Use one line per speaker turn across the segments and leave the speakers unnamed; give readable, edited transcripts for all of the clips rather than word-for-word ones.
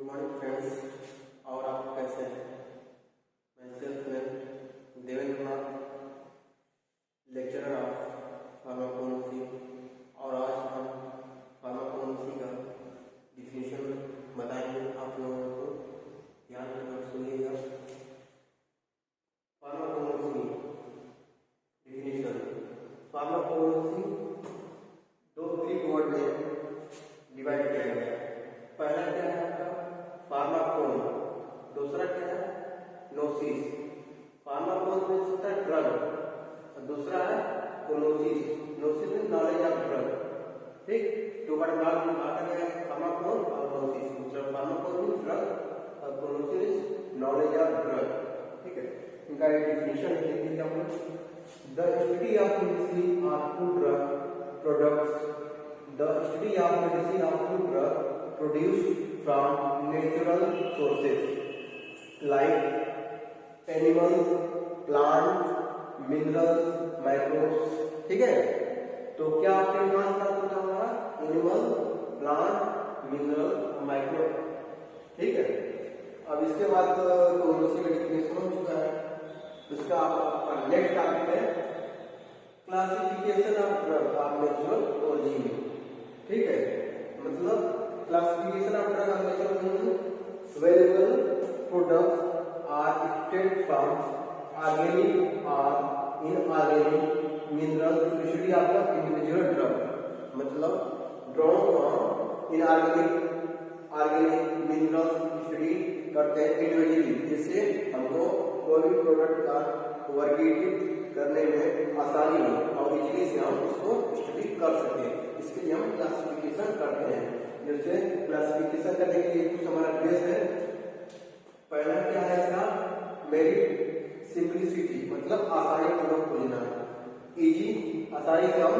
Morning friends. और आप कैसे हैं? मैं सेल्फ में देवेंद्र नाथ, लेक्चरर ऑफ फार्माकोनोसी, और आज हम फार्माकोनोसी का डिफिनेशन बताएंगे आप लोगों को। ध्यान रखकर सुनिएगा। फार्माकोनोसी डिफिनेशन। फार्माकोनोसी दो ग्रीक वर्ड में डिवाइड किया गया है। पहला क्या है आपका फार्माकोन, दूसरा क्या है नोसिस। फार्माकोन में होता है ड्रग और दूसरा है कोनोसिस। नोसिस में नॉलेज ऑफ ड्रग। ठीक, तो बड़ा भाग में भागा गया है फार्माकोन और नोसिस। मतलब फार्माकोन में ड्रग और कोनोसिस नॉलेज ऑफ ड्रग। ठीक है, इनका एक डिफिनेशन है। देखिए हम the study of medicine of to drug products, the study of medicine of to drug produced from natural sources like animals, plants, minerals, microbes। ठीक है, तो क्या आपके पास होता होगा एनिमल, प्लांट, मिनरल, माइक्रोब। ठीक है, अब इसके बाद कोनोसी का डिफिनेशन हो चुका है। उसका आपका नेक्स्ट टॉपिक है classification of drug of natural origin. ठीक है, मतलब classification of drug and natural available products are extracted from organic or inorganic minerals to study of the individual drug। मतलब drawn from inorganic organic minerals study करते हैं individually, जिससे हमको कोई भी प्रोडक्ट का वर्गीकृत करने में आसानी हो और इजीली से हम उसको स्टडी कर सकें। इसके लिए हम क्लासिफिकेशन करते हैं। जैसे क्लासिफिकेशन करने के लिए कुछ हमारा बेस है। पहला क्या है इसका मेरिट, सिंपलिसिटी मतलब आसानी पूर्वक खोजना। इजी, आसानी से हम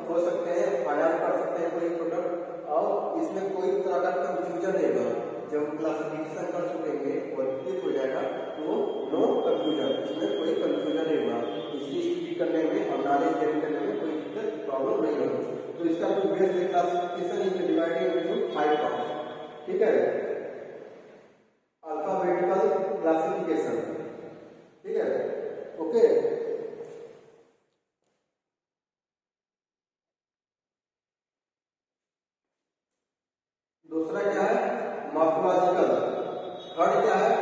खोज सकते हैं, फाइंड आउट कर सकते हैं कोई प्रोडक्ट और इसमें कोई तरह का कंफ्यूजन नहीं होगा। जब क्लासिफिकेशन कर चुकेंगे और क्लिक हो जाएगा तो नो कंफ्यूजन, इसमें कोई कंफ्यूजन नहीं होगा। इसी स्टडी करने में और नॉलेज गेन करने में कोई दिक्कत प्रॉब्लम नहीं होगी। तो इसका जो बेस है classification is divided into 5 parts. ठीक है, अल्फाबेटिकल क्लासिफिकेशन। ठीक है, ओके। दूसरा क्या है मॉर्फोलॉजिकल, थर्ड क्या है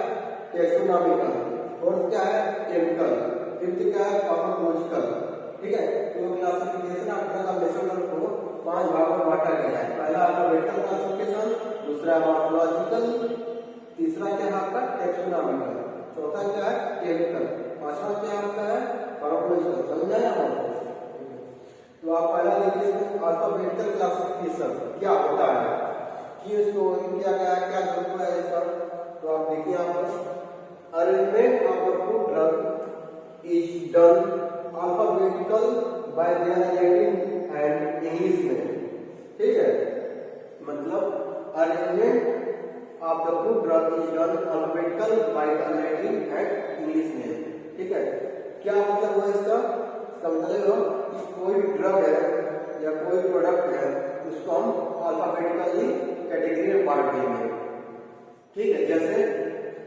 टैक्सोनॉमिकल, फोर्थ क्या है केमिकल, फिफ्थ क्या है फार्माकोलॉजिकल। ठीक है, तो क्लासिफिकेशन ऑफ ड्रग और नेचुरल को 5 भागों में बांटा गया है। पहला अल्फाबेटिकल क्लासिफिकेशन, दूसरा मॉर्फोलॉजिकल, तीसरा क्या है आपका टैक्सोनॉमिकल, चौथा क्या है केमिकल, पांचवा क्या आपका है फार्माकोलॉजिकल। समझ आया आपको? तो आप पहला देखिए अल्फाबेटिकल क्लासिफिकेशन क्या होता है कि इसको क्या क्या क्या जरूरत है इसका। तो आप देखिए यहाँ पर arrangement of the food drug is done alphabetical bye there Latin and English में। ठीक है, मतलब arrangement of the food drug is done alphabetical by the Latin and English में। ठीक है, क्या मतलब हुआ इसका मतलब कि कोई भी ड्रग है या कोई प्रोडक्ट है उसको हम अल्फाबेटिकली कैटेगरी में बांट देंगे। ठीक है, जैसे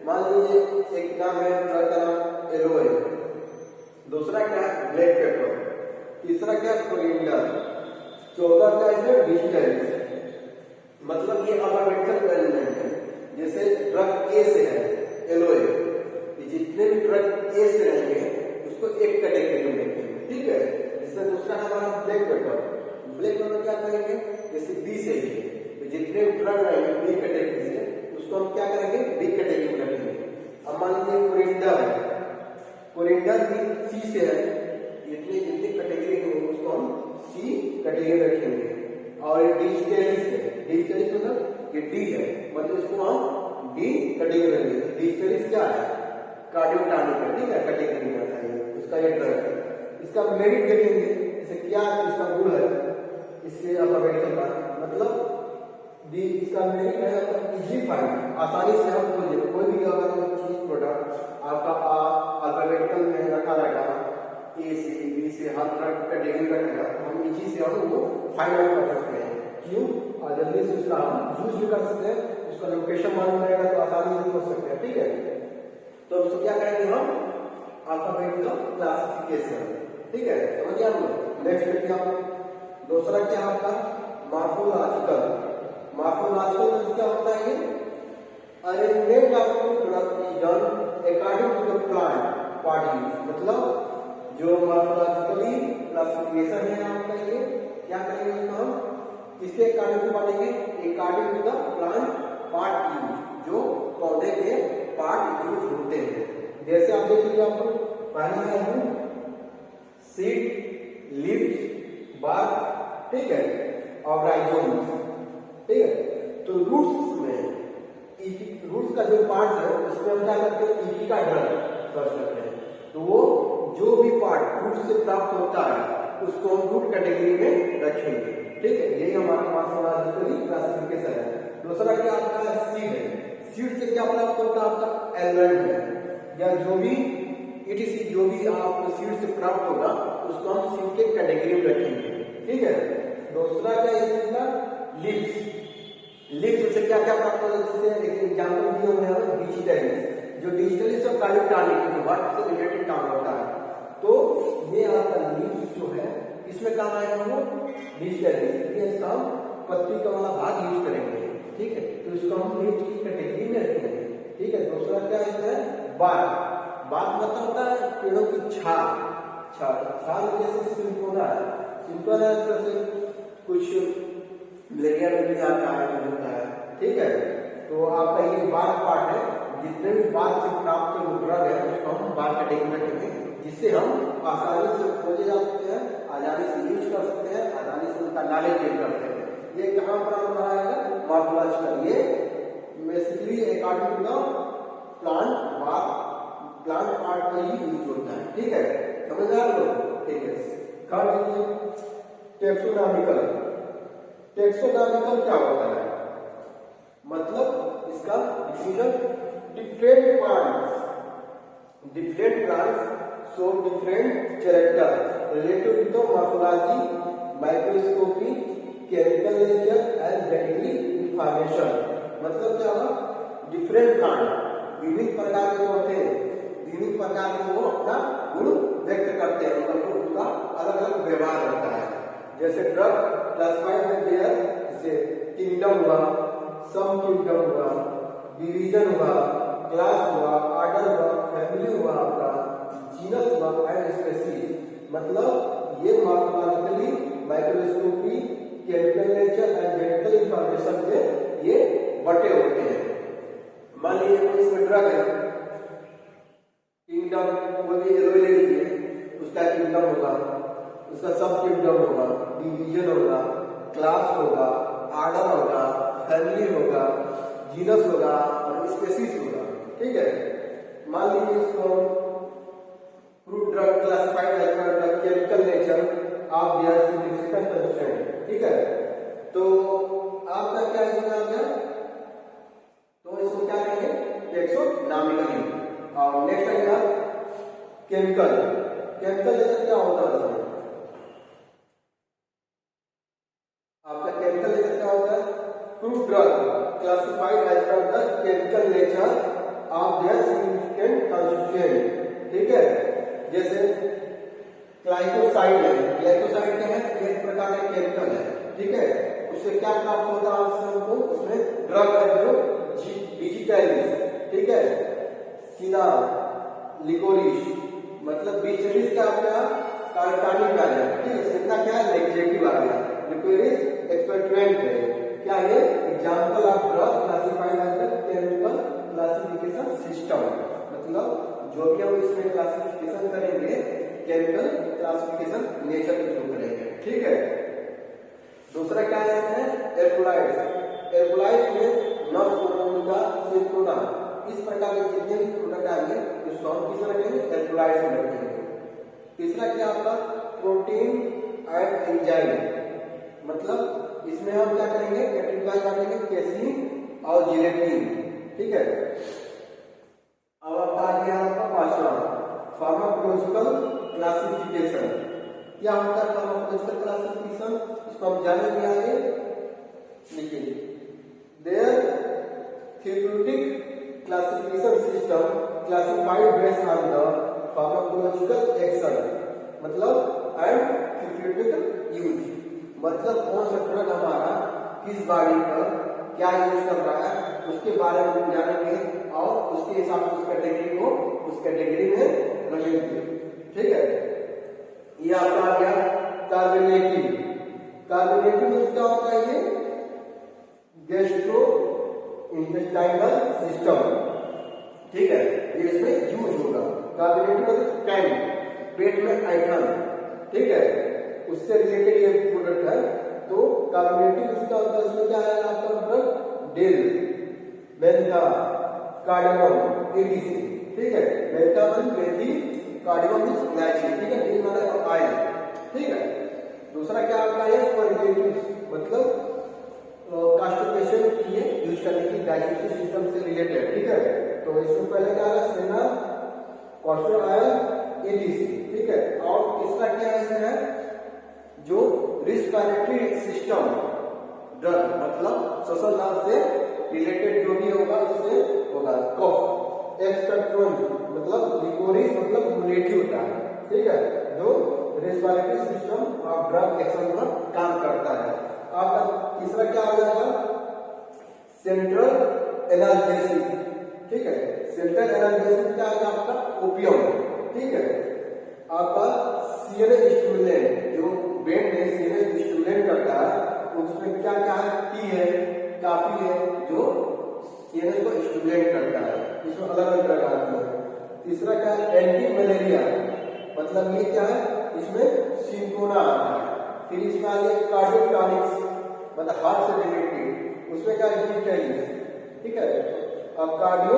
मान लीजिए एक नाम है ड्रग का नाम एलोवेरा, दूसरा क्या है ब्लैक पेपर, तीसरा क्या है कोरिएंडर, चौथा क्या है डिस्टिलरीज। मतलब ये अल्फाबेटिकल अरेंजमेंट है। जैसे ड्रग ए से है एलोवेरा, जितने भी ड्रग ए से रहेंगे उसको एक कैटेगरी में देखेंगे। ठीक है, जैसे दूसरा हमारा ब्लैक पेपर, ब्लैक पेपर क्या करेंगे जैसे बी से ही, तो जितने ड्रग रहेंगे बी कैटेगरी से उसको हम क्या करेंगे बी कैटेगरी में रखेंगे। अब मान लीजिए कोरिएंडर है, कोरिएंडर भी सी से है, जितनी जितनी कैटेगरी होगी उसको हम सी कैटेगरी में रखेंगे। और डिस्टिलरीज है, डिस्टिलरीज मतलब ये डी है, मतलब इसको हम डी कैटेगरी में रखेंगे। डिस्टिलरीज क्या है कार्डियोटॉनिक है। ठीक है, कैटेगरी में रखेंगे उसका ये ड्रग है। इसका मेरिट देखेंगे, जैसे क्या इसका गुण है, इससे अल्फाबेटिकल मतलब डी इसका मेरिट है इजी फाइंड, आसानी से हम कोई भी अगर चीज प्रोडक्ट आपका अल्फाबेटिकल में रखा रहेगा ए से बी से हर तरह का कैटेगरी रखेगा तो हम इजी से हम वो फाइंड आउट कर सकते हैं। क्यों? और जल्दी से उसका हम यूज भी कर सकते हैं, उसका लोकेशन मालूम रहेगा तो आसानी से खोज सकते हैं। ठीक है, तो उसको क्या करेंगे हम, अल्फाबेट का क्लासिफिकेशन। ठीक है, समझिए हम लोग। नेक्स्ट देखिए आप, दूसरा क्या आपका मॉर्फोलॉजिकल। मॉर्फोलॉजिकल मींस क्या होता है, ये arrangement of product is done according to the plant body. मतलब जो मॉर्फोलॉजिकली क्लासिफिकेशन है आपका, ये क्या करेंगे इसको हम किसके अकॉर्डिंग पढ़ेंगे, according to the plant part use, जो पौधे के पार्ट यूज होते हैं। जैसे आप देख लीजिए, आपको पहले में हम सीड, लीव्स, बार्क, ठीक है, और राइजोम्स। ठीक है, तो रूट्स में रूट्स का जो पार्ट है उसमें हम क्या करते हैं, ईकी का ड्रग सर्च करते हैं। तो वो जो भी पार्ट रूट से प्राप्त होता है उसको हम रूट कैटेगरी में रखेंगे। ठीक है, यही हमारा मॉर्फोलॉजिकली क्लासिफिकेशन है। दूसरा क्या आपका सीड है। सीड से क्या प्राप्त होता है, आपका एलिमेंट है या जो भी इटीसी, जो भी आपको सीड से प्राप्त होगा उसको हम सीड के कैटेगरी में रखेंगे। ठीक है, दूसरा क्या है, लीव्स। लीव्स से क्या क्या प्राप्त होता है, जैसे एक एग्जांपल दिए हुए हैं डिजिटलिस, जो डिजिटलिस और कालिटानिक वर्ड से रिलेटेड काम होता है। तो ये आपका लीव्स जो है इसमें काम आएगा वो डिजिटलिस, ये इसका हम पत्ती का वाला भाग यूज करेंगे। ठीक है, तो इसको हम लीव्स की कैटेगरी में रखेंगे। ठीक है, दूसरा क्या है, बार्क। बार्क मतलब होता है पेड़ों की छाल। छाल जैसे सिंपल है, सिंपल है, जैसे कुछ मलेरिया में भी आता है, होता है। ठीक है, तो आपका ये बार्क पार्ट है, जितने भी बार्क से प्राप्त ड्रग है उसको हम बार्क कैटेगरी में रखेंगे, जिससे हम आसानी से खोजे जा सकते हैं, आसानी से यूज कर सकते हैं, आसानी से उनका नॉलेज गेन कर सकते हैं। ये कहाँ पर हमारा आएगा, मॉर्फोलॉजिकल। ये basically according to the plant part में ही यूज होता है। ठीक है, समझ रहे हैं लोग। ठीक है, टेक्सोनॉमिकल। टेक्सोनॉमिकल क्या होता है, मतलब इसका definition, different plants show different character related to morphology, microscopy, chemical nature and genetic information. मतलब क्या हुआ, डिफरेंट प्लांट विभिन्न प्रकार के होते हैं, विभिन्न प्रकार के वो अपना गुण व्यक्त करते हैं, मतलब उनका अलग अलग व्यवहार होता है। जैसे ड्रग क्लासिफाइड में देयर, जैसे किंगडम हुआ, सब किंगडम हुआ, डिवीजन हुआ, क्लास हुआ, ऑर्डर हुआ, फैमिली हुआ, आपका जीनस हुआ एंड स्पीशीज। मतलब ये morphologically, microscopy, chemical nature and genetical information से ये बटे होते हैं। मान लीजिए कोई इसमें ड्रग है, किंगडम, वो भी एलोवेरा लीजिए, उसका किंगडम होगा, उसका सब किंगडम होगा, डिवीजन होगा, क्लास होगा, ऑर्डर होगा, फैमिली होगा, जीनस होगा और स्पीशीज होगा। ठीक है, मान लीजिए इसको fruit drug classified as per drug chemical nature of their significant constraint. ठीक है, तो आपका क्या इसमें आ गया, तो इसको क्या कहेंगे, टेक्सोनॉमिकली। और नेक्स्ट आएगा केमिकल। केमिकल जैसे क्या होता है, इसमें आपका केमिकल जैसे क्या होता है, fruit drug classified as per the chemical nature of their significant constituent. ठीक है, जैसे ग्लाइकोसाइड है, ग्लाइकोसाइड क्या है, एक प्रकार का केमिकल है। ठीक है, उससे क्या प्राप्त होता है, उससे हमको उसमें ड्रग है जो डिजिटलिस, ठीक है, सीना, लिकोरिश, मतलब बीचलिस का आपका कार्टानिक आ गया। ठीक है, सीना क्या है, लेक्जेटिव आ गया, लिकोरिश एक्सपेक्टोरेंट है। क्या ये example of drug classified as the chemical classification system. मतलब जो भी हम इसमें क्लासिफिकेशन करेंगे केमिकल क्लासिफिकेशन नेचर के थ्रू करेंगे। ठीक है, दूसरा क्या है, एल्कोलाइड्स। एल्कोलाइड्स में नॉनपोर्टोनिका, सिंक्रोना, इस प्रकार के जितने भी प्रोडक्ट आएंगे उसको हम किस रखेंगे, एल्कोलाइड्स में रखेंगे। तीसरा क्या आपका, प्रोटीन एंड एंजाइम। मतलब इसमें हम क्या करेंगे, कैटेगराइज करेंगे केसिन और जिलेटिन। ठीक है, अब आपका आ गया आपका पांचवा, फार्माकोलॉजिकल क्लासिफिकेशन। क्या होता है फार्माकोलॉजिकल क्लासिफिकेशन, इसको हम जानेंगे आगे। लिखिए their therapeutic classification system classified based on the pharmacological action, मतलब एंड थेरेप्यूटिक यूज, मतलब कौन सा ड्रग हमारा किस बॉडी पर क्या यूज कर रहा है उसके बारे में जानेंगे और उसके हिसाब से उस कैटेगरी में रखेंगे। ठीक है, ये आपका आ गया कार्बोनेटिव। कार्बोनेटिव में क्या होता है, ये गैस्ट्रो इंटेस्टाइनल सिस्टम। ठीक है, ये इसमें यूज होगा। कार्बोनेटिव मतलब टैंक, पेट में ऐठन। ठीक है, उससे रिलेटेड ये प्रोडक्ट है। तो कार्बोनेटिव इसका होता है, इसमें क्या है आपका drug dill, mentha, cardamom, etc. ठीक है, मेंथा मतलब मेथी, कार्डामम मींस इलायची। ठीक है, डेल मतलब ऑयल। ठीक है, दूसरा क्या आपका है कोरिलेटिव, मतलब कांस्टिपेशन के लिए यूज करने की डाइजेस्टिव सिस्टम से रिलेटेड। ठीक है, तो इसमें पहले क्या है सेना, कॉस्टर ऑयल, एडीसी। ठीक है, और तीसरा क्या है जो रिस्पिरेटरी सिस्टम ड्रग, मतलब श्वसन नाल से रिलेटेड जो भी होगा उससे होगा। कफ, एक्सपेक्ट्रोन मतलब लिकोरिस मतलब मुलेठी होता है। ठीक है, जो respiratory system of drug action पर काम करता है। आपका तीसरा क्या हो जाएगा सेंट्रल एनाल्जेसिक। ठीक है, सेंट्रल एनाल्जेसिक क्या है आपका ओपियम। ठीक है, आपका सीएनएस स्टिमुलेंट, जो ब्रेन में सीएनएस स्टिमुलेंट करता है उसमें क्या क्या है, टी है, काफी है, जो सीएनएस को स्टिमुलेट करता है। इसमें अलग अलग ड्रग आती है। तीसरा क्या है एंटी मलेरिया, मतलब ये क्या है इसमें सिंकोना आता है। फिर इसमें आ गया कार्डियोटॉनिक्स, मतलब हार्ट से रिलेटेड, उसमें क्या है। ठीक है, अब कार्डियो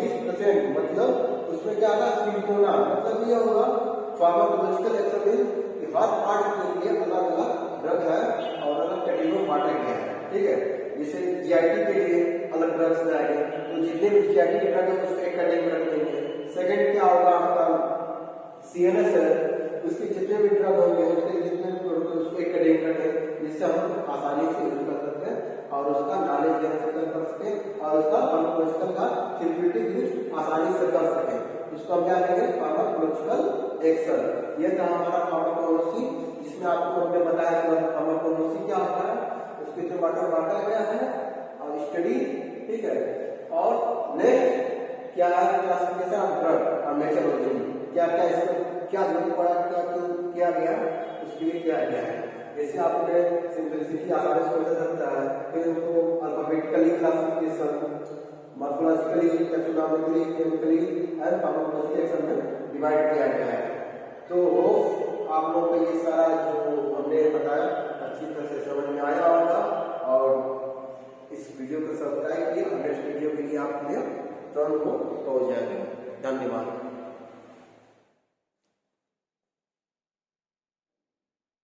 डिस्प्रेसेंट, मतलब उसमें क्या आता है सिंकोना, मतलब ये होगा फार्माकोलॉजिकल एक्शन हर पार्ट के लिए अलग अलग ड्रग है और अलग कैटेगरी में बांटा गया है। ठीक है, जैसे जीआईटी के लिए अलग ड्रग्स में आएंगे, तो जितने भी जीआईटी के ड्रग है उसको एक कैटेगरी में रख देंगे। सेकंड क्या होगा आपका सीएनएस है, उसके जितने भी ड्रग होंगे उसके जितने भी प्रोडक्ट उसको एक कैटेगरी में रखें, जिससे हम आसानी से यूज कर सकते हैं और उसका नॉलेज गेन कर सकें और उसका फार्माकोलॉजिकल का थेरेप्यूटिक यूज आसानी से कर सकें। इसको हम क्या कहेंगे फार्माकोलॉजिकल एक्शन। ये था हमारा फार्माकोलॉजी, जिसमें आपको हमने बताया कि फार्माकोलॉजी क्या होता है, उसके जो बांटा गया है और स्टडी। ठीक है, और नेक्स्ट क्या है क्लासिफिकेशन ऑफ ड्रग और मेथोडोलॉजी, क्या क्या इसमें क्या जरूरत पड़ा, क्या किया गया, उसके लिए क्या गया है। जैसे आपने सिंपलिसिटी आसानी से समझ सकता है, फिर उनको alphabetically classification, morphologically, taxonomically, chemically and pharmacological action में डिवाइड किया गया है। तो आप लोगों को ये सारा जो हमने बताया अच्छी तरह से समझ में आया होगा और इस वीडियो को सब्सक्राइब किया। नेक्स्ट वीडियो के लिए आपके लिए तुरंत हो जाएगा। धन्यवाद।